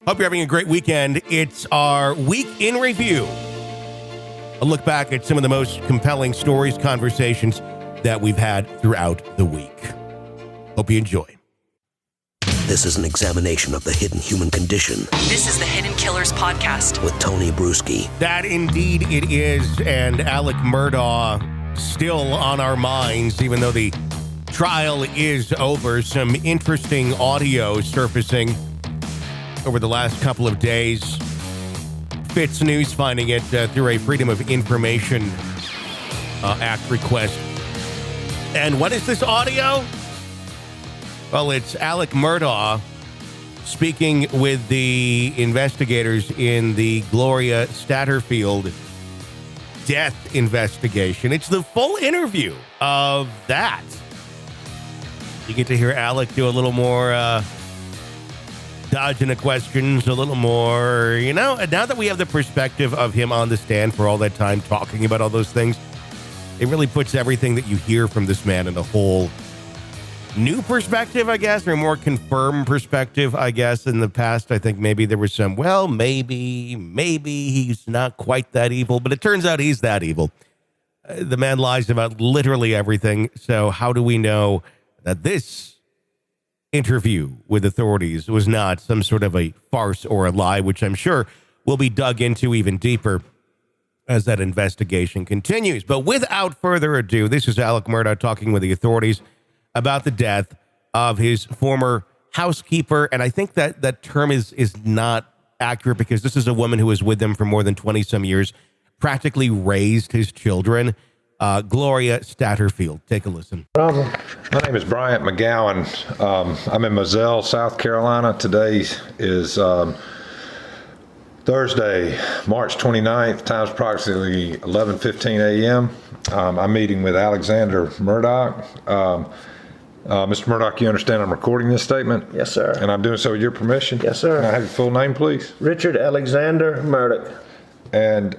Hope you're having a great weekend. It's our week in review. A look back at some of the most compelling stories, conversations that we've had throughout the week. Hope you enjoy. This is an examination of the hidden human condition. This is the Hidden Killers Podcast with Tony Bruschi. That indeed it is, and Alec Murdaugh still on our minds, even though the trial is over. Some interesting audio surfacing over the last couple of days. Fitz News finding it through a Freedom of Information Act request. And what is this audio? Well, it's Alec Murdaugh speaking with the investigators in the Gloria Satterfield death investigation. It's the full interview of that. You get to hear Alec do a little more dodging the questions, a little more, now that we have the perspective of him on the stand for all that time talking about all those things, it really puts everything that you hear from this man in a whole new perspective, I guess, or a more confirmed perspective, I guess. In the past, I think maybe there was some, maybe he's not quite that evil, but it turns out he's that evil. The man lies about literally everything. So how do we know that this interview with authorities was not some sort of a farce or a lie, which I'm sure will be dug into even deeper as that investigation continues? But without further ado, this is Alec Murdaugh talking with the authorities about the death of his former housekeeper. And I think that that term is not accurate, because this is a woman who was with him for more than 20 some years, practically raised his children. Gloria Satterfield. Take a listen. My name is Bryant McGowan. I'm in Moselle, South Carolina. Today is Thursday, March 29th. Time's approximately 11:15 a.m. I'm meeting with Alexander Murdaugh. Mr. Murdaugh, you understand I'm recording this statement? Yes, sir. And I'm doing so with your permission? Yes, sir. Can I have your full name, please? Richard Alexander Murdaugh. And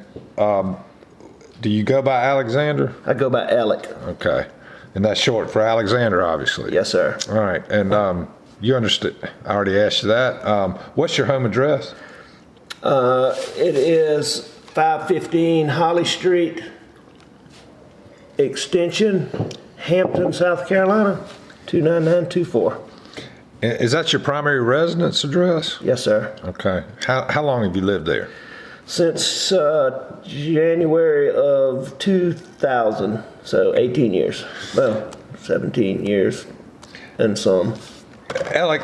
do you go by Alexander? I go by Alec. Okay. And that's short for Alexander, obviously. Yes, sir. All right. And you understood. I already asked you that. What's your home address? It is 515 Holly Street, Extension, Hampton, South Carolina, 29924. Is that your primary residence address? Yes, sir. Okay. How long have you lived there? Since January of 2000, so 18 years. Well, 17 years and some. Alec,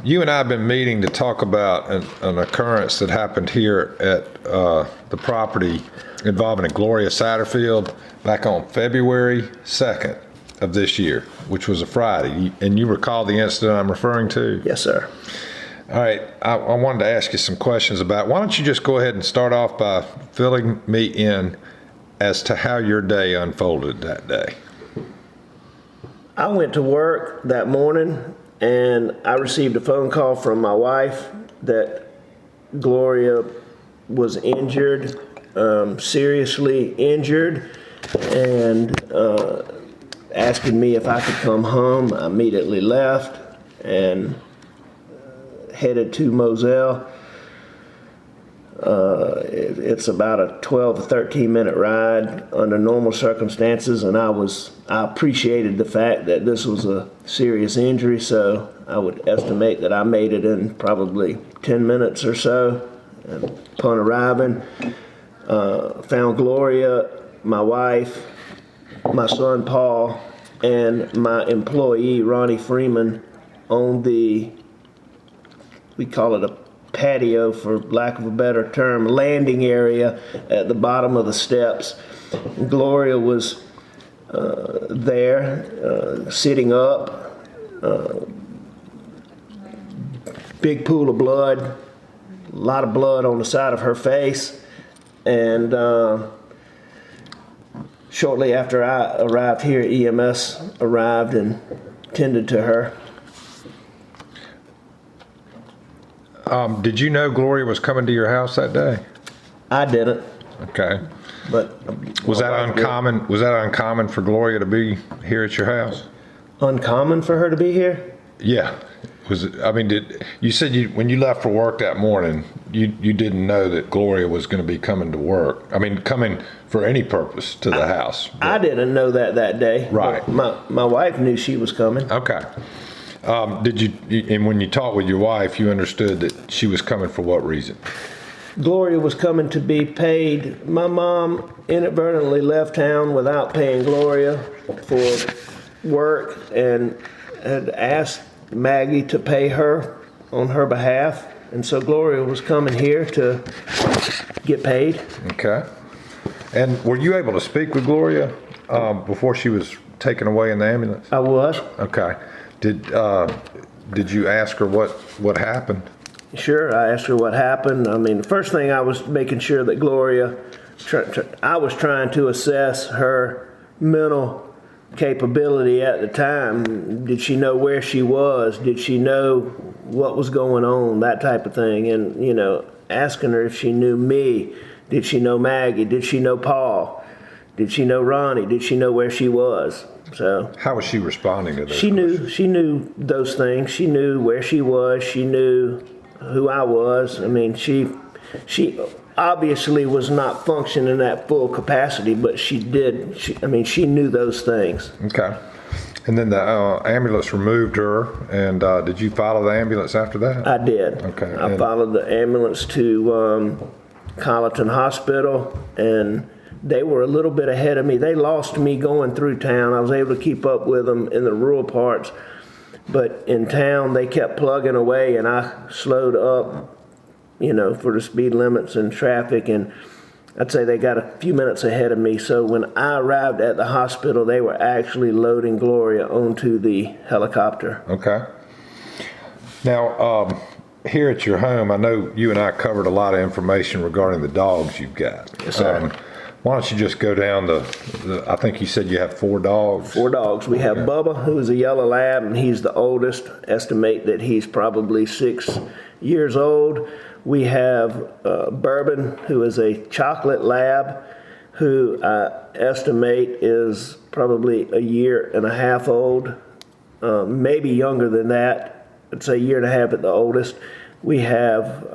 you and I have been meeting to talk about an occurrence that happened here at the property involving a Gloria Satterfield back on February 2nd of this year, which was a Friday. And you recall the incident I'm referring to? Yes, sir. All right. I wanted to ask you some questions about, why don't you just go ahead and start off by filling me in as to how your day unfolded that day? I went to work that morning and I received a phone call from my wife that Gloria was injured, seriously injured, and asking me if I could come home. I immediately left and headed to Moselle. It's about a 12 to 13 minute ride under normal circumstances, and I appreciated the fact that this was a serious injury, so I would estimate that I made it in probably 10 minutes or so. And upon arriving, found Gloria, my wife, my son Paul, and my employee Ronnie Freeman on the, we call it a patio for lack of a better term, landing area at the bottom of the steps. Gloria was there, sitting up, big pool of blood, a lot of blood on the side of her face, and shortly after I arrived here, EMS arrived and tended to her. Did you know Gloria was coming to your house that day? I didn't. Okay. But was that uncommon? Was that uncommon for Gloria to be here at your house? Uncommon for her to be here? Yeah. Was it, I mean, you said when you left for work that morning, you didn't know that Gloria was going to be coming to work. I mean, coming for any purpose to the house. I didn't know that day. Right. My wife knew she was coming. Okay. And when you talked with your wife, you understood that she was coming for what reason? Gloria was coming to be paid. My mom inadvertently left town without paying Gloria for work and had asked Maggie to pay her on her behalf. And so Gloria was coming here to get paid. Okay. And were you able to speak with Gloria before she was taken away in the ambulance? I was. Okay. Did you ask her what happened? Sure, I asked her what happened. I mean, the first thing I was making sure that Gloria, I was trying to assess her mental capability at the time. Did she know where she was? Did she know what was going on? That type of thing. And, you know, asking her if she knew me. Did she know Maggie? Did she know Paul? Did she know Ronnie? Did she know where she was? So how was she responding to those? She knew those things. She knew where she was. She knew who I was. I mean, she obviously was not functioning at full capacity, but she did. She knew those things. Okay. And then the ambulance removed her, and did you follow the ambulance after that? I did. Okay. I followed the ambulance to Colleton Hospital, and they were a little bit ahead of me. They lost me going through town. I was able to keep up with them in the rural parts. But in town, they kept plugging away, and I slowed up, you know, for the speed limits and traffic. And I'd say they got a few minutes ahead of me. So when I arrived at the hospital, they were actually loading Gloria onto the helicopter. Okay. Now, here at your home, I know you and I covered a lot of information regarding the dogs you've got. Yes, sir. Why don't you just go down to, I think you said you have 4 dogs? 4 dogs. We have Bubba, who is a yellow lab, and he's the oldest. Estimate that he's probably 6 years old. We have Bourbon, who is a chocolate lab, who I estimate is probably 1.5 years old, maybe younger than that. I'd say 1.5 years at the oldest. We have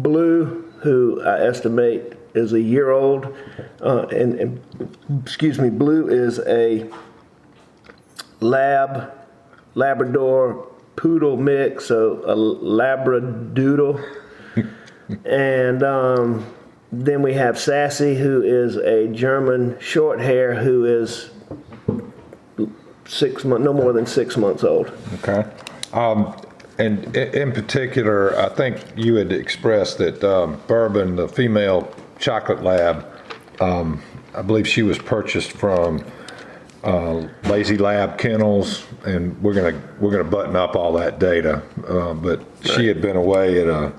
Blue, who I estimate is 1 year old, and Blue is a Labrador Poodle mix, so a Labradoodle. And then we have Sassy, who is a German short hair, who is no more than 6 months old. Okay. And in particular, I think you had expressed that Bourbon, the female chocolate lab, I believe she was purchased from Lazy Lab Kennels, and we're gonna button up all that data. But she had been away at a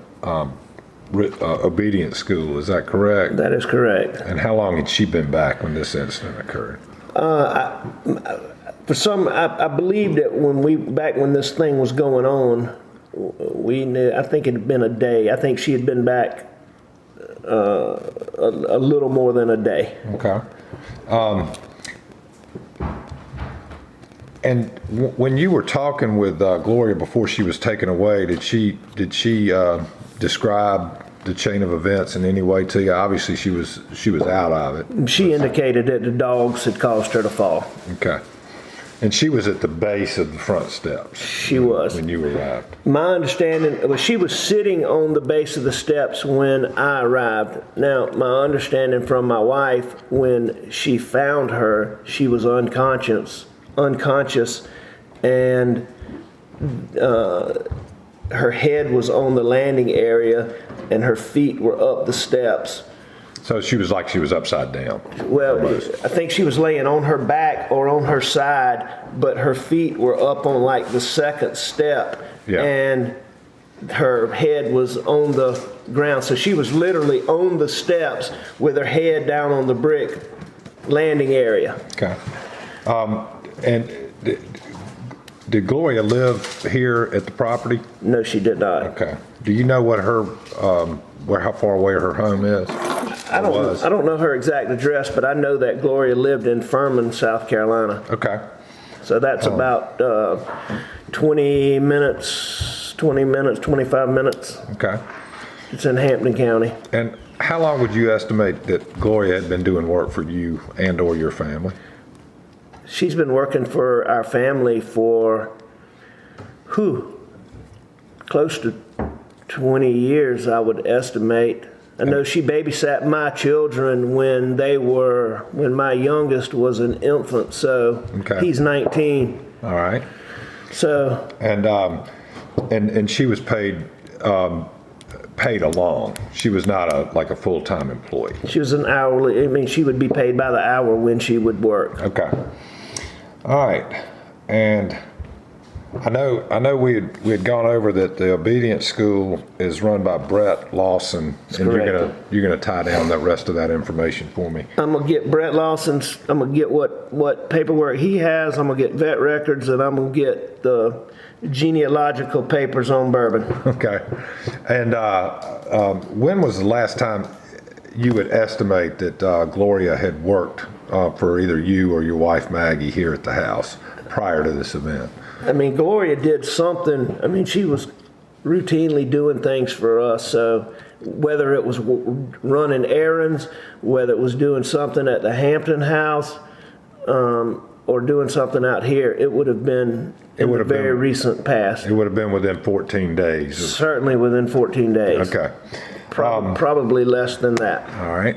obedience school. Is that correct? That is correct. And how long had she been back when this incident occurred? I believe that when this thing was going on, we knew. I think it had been a day. I think she had been back a little more than a day. Okay. And when you were talking with Gloria before she was taken away, did she describe the chain of events in any way to you? Obviously, she was out of it. She indicated that the dogs had caused her to fall. Okay. And she was at the base of the front steps. She was. When you arrived. My understanding was she was sitting on the base of the steps when I arrived. Now, my understanding from my wife, when she found her, she was unconscious, and her head was on the landing area, and her feet were up the steps. So she was upside down. Well, almost. I think she was laying on her back or on her side, but her feet were up on like the second step, and her head was on the ground. So she was literally on the steps with her head down on the brick landing area. Okay. And did Gloria live here at the property? No, she did not. Okay. Do you know what her how far away her home is? I don't know her exact address, but I know that Gloria lived in Furman, South Carolina. Okay. So that's about 20 minutes, 25 minutes. Okay. It's in Hampton County. And how long would you estimate that Gloria had been doing work for you and or your family? She's been working for our family for, close to 20 years, I would estimate. I know she babysat my children when my youngest was an infant, so he's 19. All right. So. And she was paid along. She was not like a full-time employee. She was an hourly. She would be paid by the hour when she would work. Okay. All right. And I know we had gone over that the obedience school is run by Brett Lawson, and you're gonna tie down the rest of that information for me. I'm gonna get Brett Lawson's. I'm gonna get what paperwork he has. I'm gonna get vet records, and I'm gonna get the genealogical papers on Bourbon. Okay. And when was the last time you would estimate that Gloria had worked for either you or your wife Maggie here at the house prior to this event? Gloria did something. She was routinely doing things for us. So whether it was running errands, whether it was doing something at the Hampton house, or doing something out here, it would have been in the very recent past. It would have been within 14 days. Certainly within 14 days. Okay. Probably less than that. All right.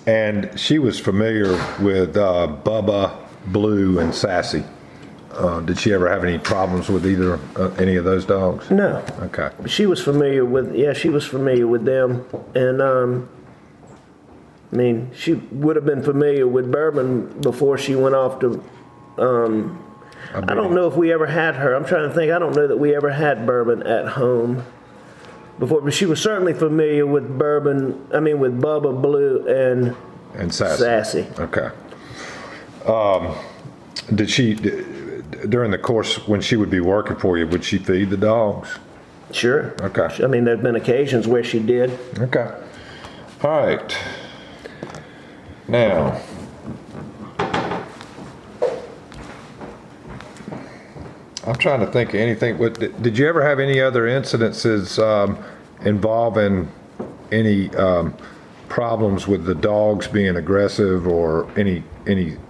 And she was familiar with Bubba, Blue, and Sassy. Did she ever have any problems with any of those dogs? No. Okay. She was familiar with them, and she would have been familiar with Bourbon before she went off to. I don't know if we ever had her. I'm trying to think. I don't know that we ever had Bourbon at home before, but she was certainly familiar with Bourbon. With Bubba, Blue, and Sassy. Okay. Did she, during the course when she would be working for you, would she feed the dogs? Sure. Okay. There've been occasions where she did. Okay. All right. Now, I'm trying to think of anything. Did you ever have any other incidences involving any problems with the dogs being aggressive or any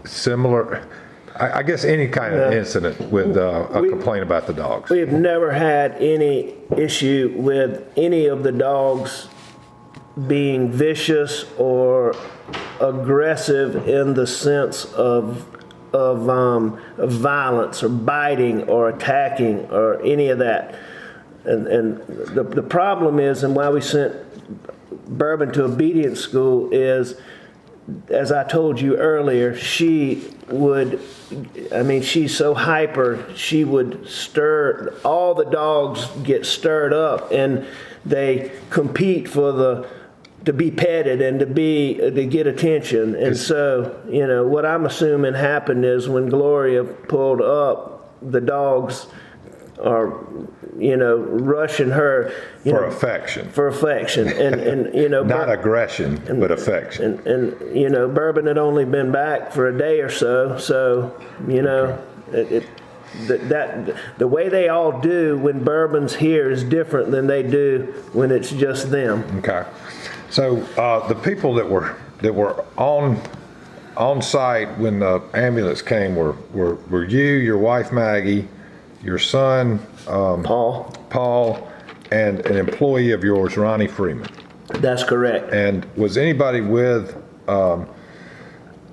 similar? I guess any kind of incident with a complaint about the dogs. We have never had any issue with any of the dogs being vicious or aggressive in the sense of violence or biting or attacking or any of that. And the problem is, and why we sent Bourbon to obedience school is, as I told you earlier, she's so hyper, she would stir, all the dogs get stirred up and they compete to be petted and to get attention. And so, what I'm assuming happened is when Gloria pulled up, the dogs are, rushing her. Affection. For affection. And not aggression, but affection. And Bourbon had only been back for a day or so. So, the way they all do when Bourbon's here is different than they do when it's just them. Okay. So the people that were on site when the ambulance came were you, your wife Maggie, your son Paul, and an employee of yours, Ronnie Freeman. That's correct. And was anybody with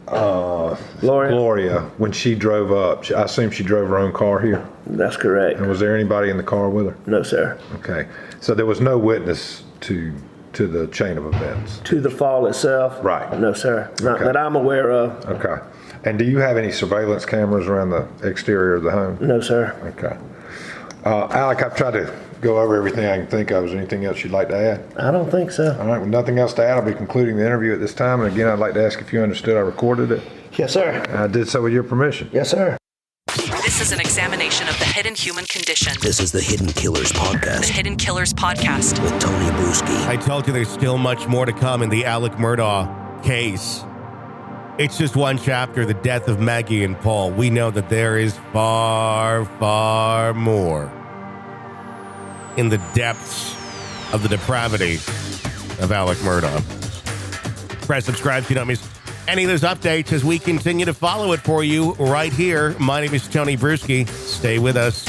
Gloria when she drove up? I assume she drove her own car here? That's correct. And was there anybody in the car with her? No, sir. Okay. So there was no witness to the chain of events? To the fall itself? Right. No, sir. Not that I'm aware of. Okay. And do you have any surveillance cameras around the exterior of the home? No, sir. Okay. Alec, I've tried to go over everything I can think of. Is there anything else you'd like to add? I don't think so. All right. With nothing else to add, I'll be concluding the interview at this time. And again, I'd like to ask if you understood I recorded it. Yes, sir. I did so with your permission. Yes, sir. This is an examination of the hidden human condition. This is the Hidden Killers Podcast. The Hidden Killers Podcast. With Tony Bruschi. I told you there's still much more to come in the Alec Murdaugh case. It's just one chapter, the death of Maggie and Paul. We know that there is far, far more in the depths of the depravity of Alec Murdaugh. Press subscribe so you don't miss any of those updates as we continue to follow it for you right here. My name is Tony Bruschi. Stay with us.